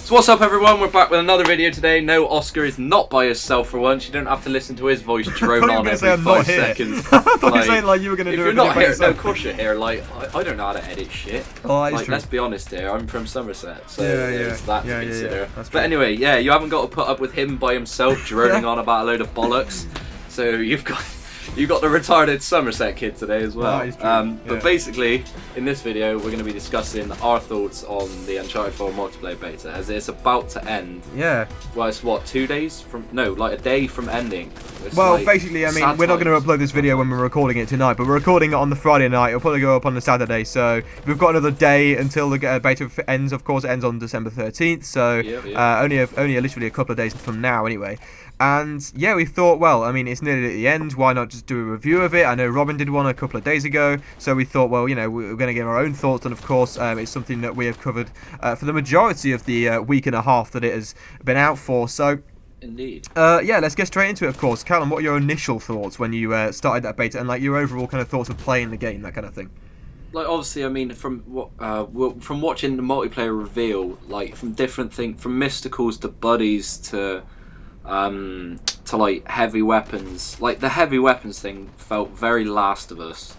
So what's up, everyone? We're back with another video today. No, Oscar is not by himself for once. You don't have to listen to his voice drone on every 5 seconds. I thought you were saying like you were going to do it. If you're not here, no, of course you're here. Like, I don't know how to edit shit. Oh, that is like, true. let's be honest here. I'm from Somerset, so Yeah. there's that to consider. That's But anyway, yeah, you haven't got to put up with him by himself droning on about a load of bollocks. So you've got the retarded Somerset kid today as well. But basically, in this video, we're going to be discussing our thoughts on the Uncharted 4 multiplayer beta, as it's about to end. Yeah. Well, it's what, 2 days from? No, like a day from ending. It's well, like basically, I mean, we're not going to upload this video when we're recording it tonight, but we're recording it on the Friday night. It'll probably go up on the Saturday, so we've got another day until the beta ends. Of course, it ends on December 13th, so only literally a couple of days from now, anyway. And yeah, we thought, well, I mean, it's nearly at the end. Why not just do a review of it? I know Robin did one a couple of days ago, so we thought, well, you know, we're going to give our own thoughts. And of course, it's something that we have covered for the majority of the week and a half that it has been out for. So, indeed. Yeah, let's get straight into it. Of course, Callum, what are your initial thoughts when you started that beta, and like your overall kind of thoughts of playing the game, that kind of thing? Like, obviously, I mean, from watching the multiplayer reveal, like from different things, from mysticals to buddies to like heavy weapons. Like the heavy weapons thing felt very Last of Us.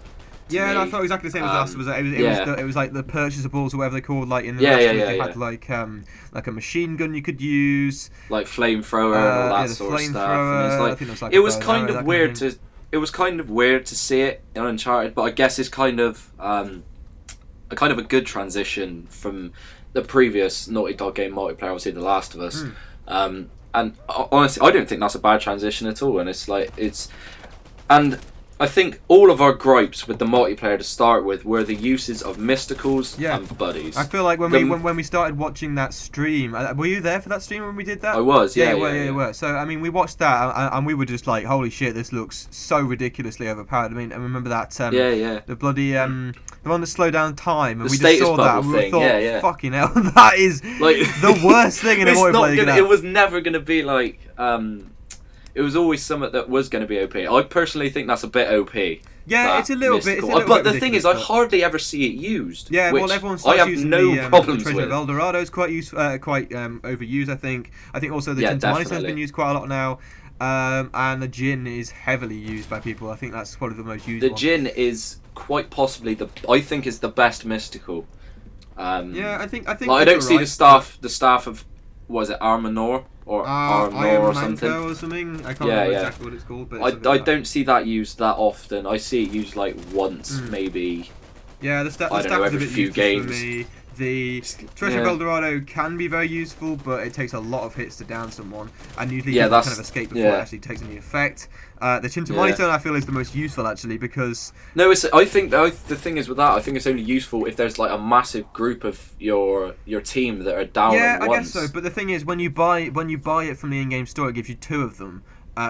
Yeah, and I felt exactly the same as Last of Us. It was like the purchasables or whatever they're called. Like in the Last of Us, you had like a machine gun you could use, like flamethrower and all that sort of stuff. And it was kind of weird to. It was kind of weird to see it in Uncharted, but I guess it's kind of a good transition from the previous Naughty Dog game multiplayer, obviously The Last of Us. And honestly, I don't think that's a bad transition at all. And and I think all of our gripes with the multiplayer to start with were the uses of mysticals and buddies. I feel like when we started watching that stream, were you there for that stream when we did that? I was, yeah. You were. So I mean, we watched that and we were just like, holy shit, this looks so ridiculously overpowered. I mean, I remember that the bloody the one that slowed down time, and we just saw that and we thought, fucking hell, that is like the worst thing in a multiplayer game. It was never going to be like it was always something that was going to be OP. I personally think that's a bit OP. Yeah, it's a little bit. But the thing is, I hardly ever see it used. Yeah, well, everyone starts using the problems Treasure of El Dorado is quite overused. I think also the Tintamani's has been used quite a lot now. And the gin is heavily used by people. I think that's probably the most used one. The gin is quite possibly I think is the best mystical. Yeah, I think. Like, I don't see the staff of, was it Armanor or Armanor or something? I can't remember exactly what it's called. But I don't see that used that often. I see it used like once, maybe. Yeah, the staff is a bit few games. For me. The Treasure of El Dorado can be very useful, but it takes a lot of hits to down someone, and usually you kind of escape before it actually takes any effect. The Tintamani Stone I feel is the most useful actually, because I think the thing is with that, I think it's only useful if there's like a massive group of your team that are down. Yeah, at once. I guess so. But the thing is, when you buy it from the in-game store, it gives you 2 of them.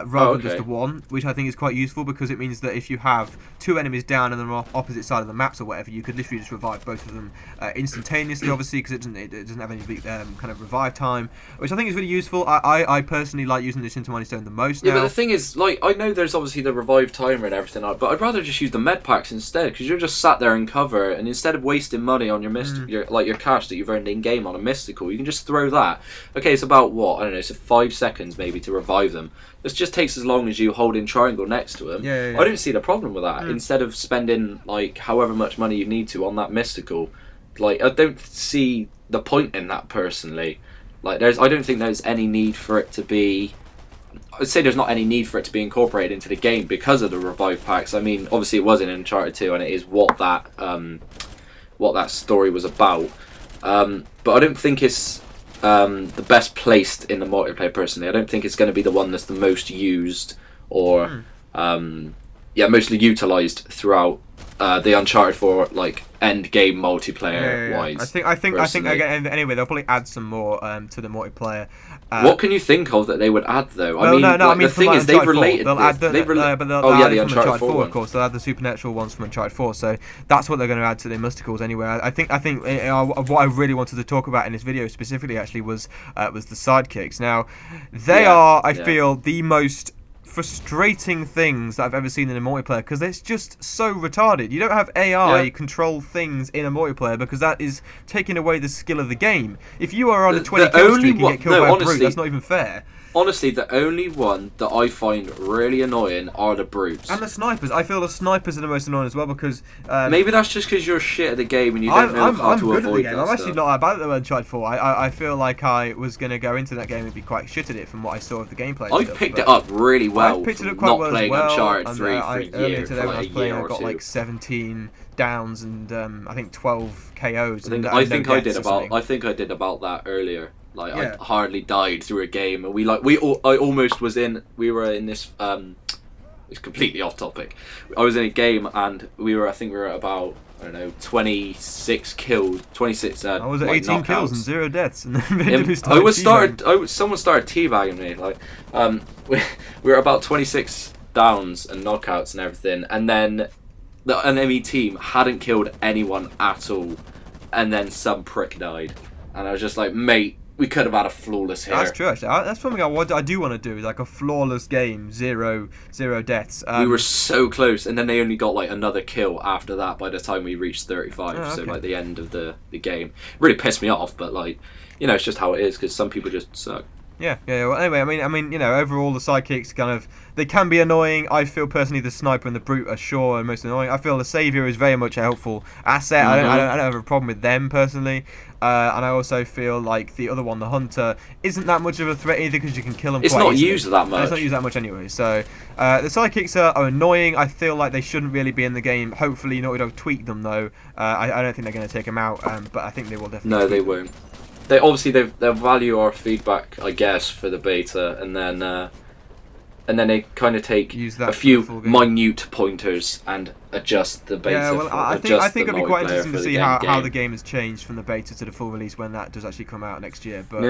Rather than just the 1, which I think is quite useful, because it means that if you have 2 enemies down and they're on opposite side of the maps or whatever, you could literally just revive both of them instantaneously, obviously, because it doesn't have any kind of revive time, which I think is really useful. I personally like using the Tintamani Stone the most now. Yeah, but the thing is, like, I know there's obviously the revive timer and everything, but I'd rather just use the med packs instead, because you're just sat there in cover, and instead of wasting money on your your cash that you've earned in game on a mystical, you can just throw that. Okay, it's about what, I don't know, it's 5 seconds maybe to revive them. This just takes as long as you hold in triangle next to them. I don't see the problem with that. Instead of spending like however much money you need to on that mystical, like I don't see the point in that personally. Like I don't think there's any need for it to be. I'd say there's not any need for it to be incorporated into the game because of the revive packs. I mean, obviously it was in Uncharted 2, and it is what that story was about. But I don't think it's the best placed in the multiplayer personally. I don't think it's going to be the one that's the most used or mostly utilized throughout the Uncharted 4 like end game multiplayer wise. I think again, anyway, they'll probably add some more to the multiplayer. What can you think of that they would add though? The thing is they've related. They'll add the Uncharted 4, of course. They'll add the supernatural ones from Uncharted 4. So that's what they're going to add to the mysticals anyway. I think what I really wanted to talk about in this video specifically actually was the sidekicks. Now they are, I feel, the most frustrating things that I've ever seen in a multiplayer, because it's just so retarded. You don't have AI control things in a multiplayer because that is taking away the skill of the game. If you are on a 20 kill streak and get killed by a brute, that's not even fair. Honestly, the only one that I find really annoying are the brutes. And the snipers. I feel the snipers are the most annoying as well, because... maybe that's just because you're shit at the game and you don't know how to avoid that. I'm actually not that bad at the Uncharted 4. I feel like I was going to go into that game and be quite shit at it from what I saw of the gameplay. I picked it up really well. I picked it up quite well as well. Uncharted 3 for a year, earlier today when I was playing, I got two. like 17 downs and I think 12 KOs. I think I did about that earlier. Like I hardly died through a game, and we were in this. It's completely off topic. I was in a game, and we were at about 26 kills, 26. I was at 18 kills and 0 deaths, and then someone started teabagging me. Like we were about 26 downs and knockouts and everything, and then the enemy team hadn't killed anyone at all, and then some prick died, and I was just like, mate. We could have had a flawless here. That's true, actually. That's something I do want to do, like a flawless game, zero deaths. We were so close, and then they only got like another kill after that by the time we reached 35, so like the end of the game. It really pissed me off, but like, it's just how it is, because some people just suck. Yeah. Well, anyway, I mean, overall the sidekicks they can be annoying. I feel personally the sniper and the brute are sure most annoying. I feel the savior is very much a helpful asset. I don't have a problem with them personally. And I also feel like the other one, the hunter, isn't that much of a threat either, because you can kill them. It's not used that much. It's not used that much anyway. So the sidekicks are annoying. I feel like they shouldn't really be in the game. Hopefully, Naughty Dog tweak them though. I don't think they're going to take them out, but I think they will definitely. No, they won't. They'll value our feedback, I guess, for the beta, and then they kind of take a few minute pointers and adjust the beta. Yeah, well, I think it'll be quite interesting to see how the game has changed from the beta to the full release when that does actually come out next year. But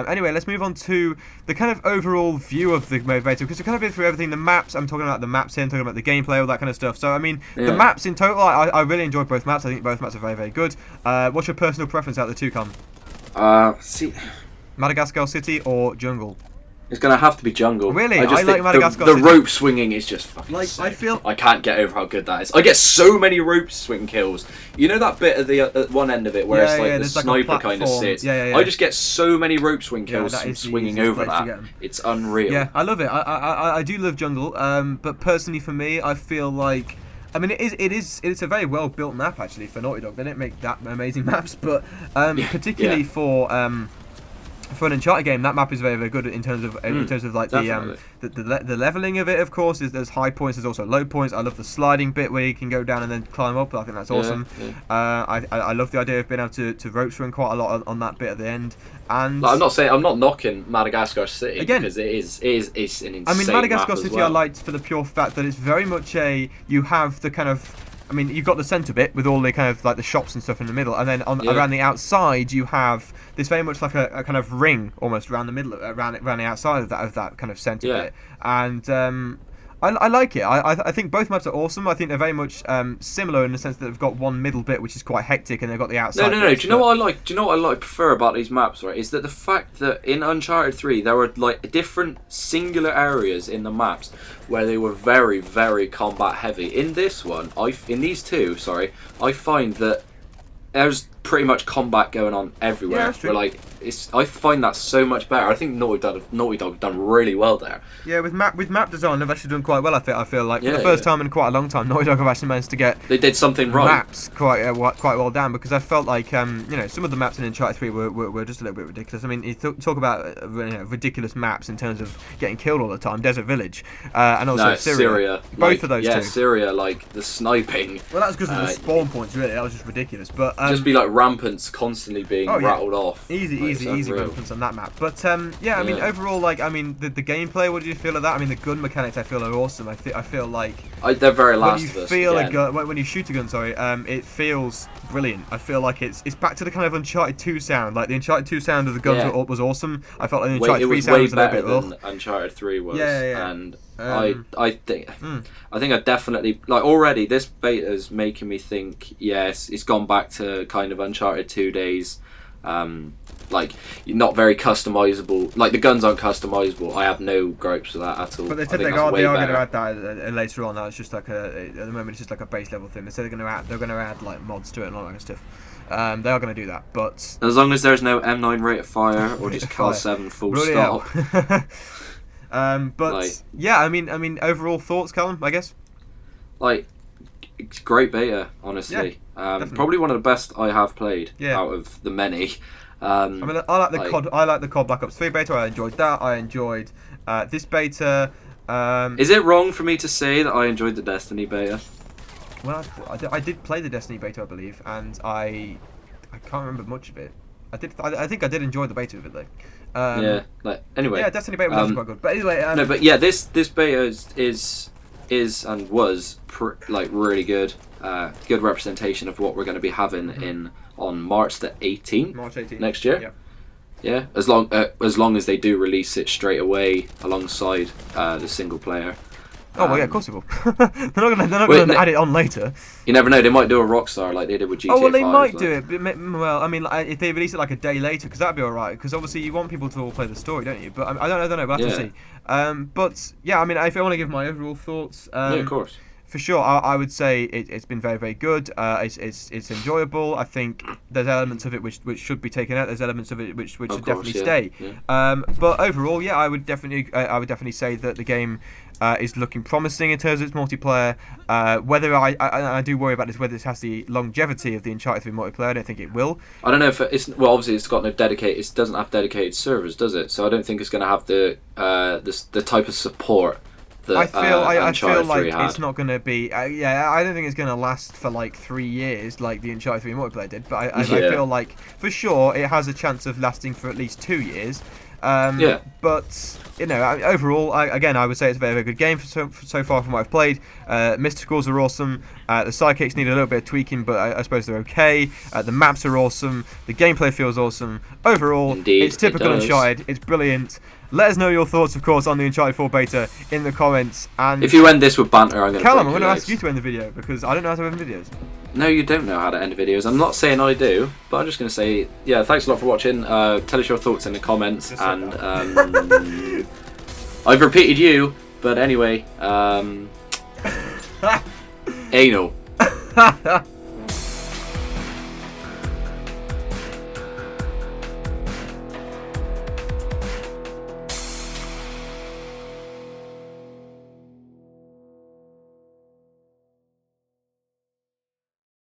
anyway, let's move on to the kind of overall view of the beta, because we've kind of been through everything. The maps, I'm talking about the maps here, I'm talking about the gameplay, all that kind of stuff. So, I mean, the maps in total, I really enjoyed both maps. I think both maps are very, very good. What's your personal preference out of the two, Callum? Madagascar City or Jungle? It's gonna have to be Jungle. Really? I like Madagascar the City. rope swinging is just fucking sick. I can't get over how good that is. I get so many rope swing kills. You know that bit at one end of it where it's like the sniper kind of sits? Yeah. I just get so many rope swing kills from swinging over that. It's unreal. Yeah, I love it. I do love Jungle, but personally for me, I feel like... I mean, it's a very well built map actually for Naughty Dog. They don't make that amazing maps, but particularly for an Uncharted game, that map is very, very good in terms of like the leveling of it. Of course, there's high points, there's also low points. I love the sliding bit where you can go down and then climb up. I think that's awesome. I love the idea of being able to rope swing quite a lot on that bit at the end. And I'm not knocking Madagascar City again, because it's an insane I mean, Madagascar map City as well. I liked for the pure fact that it's very much you have the kind of... I mean, you've got the centre bit with all the kind of like the shops and stuff in the middle, and then around the outside you have this very much like a kind of ring almost around the middle, around the outside of that kind of centre bit, and I like it. I think both maps are awesome. I think they're very much similar in the sense that they've got one middle bit which is quite hectic, and they've got the outside. No. Do you know what I like? Do you know what I prefer about these maps? Right, is that the fact that in Uncharted 3 there were like different singular areas in the maps where they were very, very combat heavy. In this one, in these two, I find that there's pretty much combat going on everywhere. Yeah, that's true. Where, I find that so much better. I think Naughty Dog done really well there. Yeah, with map design, they've actually done quite well. I feel like for the first time in quite a long time, Naughty Dog have actually managed to get they did something right. Maps quite well down, because I felt like some of the maps in Uncharted 3 were just a little bit ridiculous. I mean, you talk about ridiculous maps in terms of getting killed all the time. Desert Village and also Syria. Both of those two. Syria, like the sniping. Well, that was because of the spawn points. Really, that was just ridiculous. But just be like rampants constantly being rattled off. Easy rampants on that map. But I mean, overall, the gameplay. What do you feel of that? I mean, the gun mechanics I feel are awesome. I feel like they're very Last of Us. When you shoot a gun, it feels brilliant. I feel like it's back to the kind of Uncharted 2 sound. Like the Uncharted 2 sound of the guns was awesome. I felt like the Uncharted 3 sound was a little bit than Uncharted 3 was. Yeah. And I think I definitely already this beta is making me think. Yes, it's gone back to kind of Uncharted 2 days. Like, not very customizable. Like, the guns aren't customizable. I have no gripes with that at all. But they said they are going to add that later on. That's just like at the moment it's just like a base level thing. They said they're going to add like mods to it and all that kind of stuff. They are going to do that, but as long as there's no M9 rate of fire or just Cal 7 full stop. But like, yeah, I mean, overall thoughts, Callum? I guess. Like, it's great beta, honestly. Yeah, probably one of the best I have played out of the many. I mean, I like the COD. I like the COD Black Ops 3 beta. I enjoyed that. I enjoyed this beta. Is it wrong for me to say that I enjoyed the Destiny beta? Well, I did play the Destiny beta, I believe, and I can't remember much of it. I think I did enjoy the beta of it though. Yeah. Like, anyway. Yeah, Destiny beta was actually quite good. But anyway. No, but yeah, this beta is and was like really good. Good representation of what we're going to be having on March the 18th. March 18th next year. Yeah. Yeah, as long as they do release it straight away alongside the single player. Oh well, yeah, of course it will. they're not going to add it on later. You never know. They might do a Rockstar like they did with GTA 5. Oh well, they might do it. But, well, I mean, if they release it like a day later, because that'd be alright. Because obviously you want people to all play the story, don't you? But I don't know. We'll have to see. But yeah, I mean, if I want to give my overall thoughts, yeah, of course. For sure, I would say it's been very, very good. It's enjoyable. I think there's elements of it which should be taken out. There's elements of it which should definitely stay. Yeah. But overall, yeah, I would definitely say that the game is looking promising in terms of its multiplayer. Whether I do worry about this, whether it has the longevity of the Uncharted 3 multiplayer. I don't think it will. I don't know if it's obviously it's got no dedicated. It doesn't have dedicated servers, does it? So I don't think it's going to have the type of support. I feel like it's not going to be. I don't think it's going to last for like 3 years like the Uncharted 3 multiplayer did. But I feel like for sure it has a chance of lasting for at least 2 years. But you know, overall, I would say it's a very, very good game so far from what I've played. Mysticals are awesome. The sidekicks need a little bit of tweaking, but I suppose they're okay. The maps are awesome. The gameplay feels awesome. Overall, it's typical Uncharted. It's brilliant. Let us know your thoughts, of course, on the Uncharted 4 beta in the comments. And if you end this with banter, I'm going to Callum, I'm going to ask you to end the video because I don't know how to end videos. No, you don't know how to end videos. I'm not saying I do, but I'm just going to say, yeah, thanks a lot for watching. Tell us your thoughts in the comments. And I've repeated you, but anyway, anal.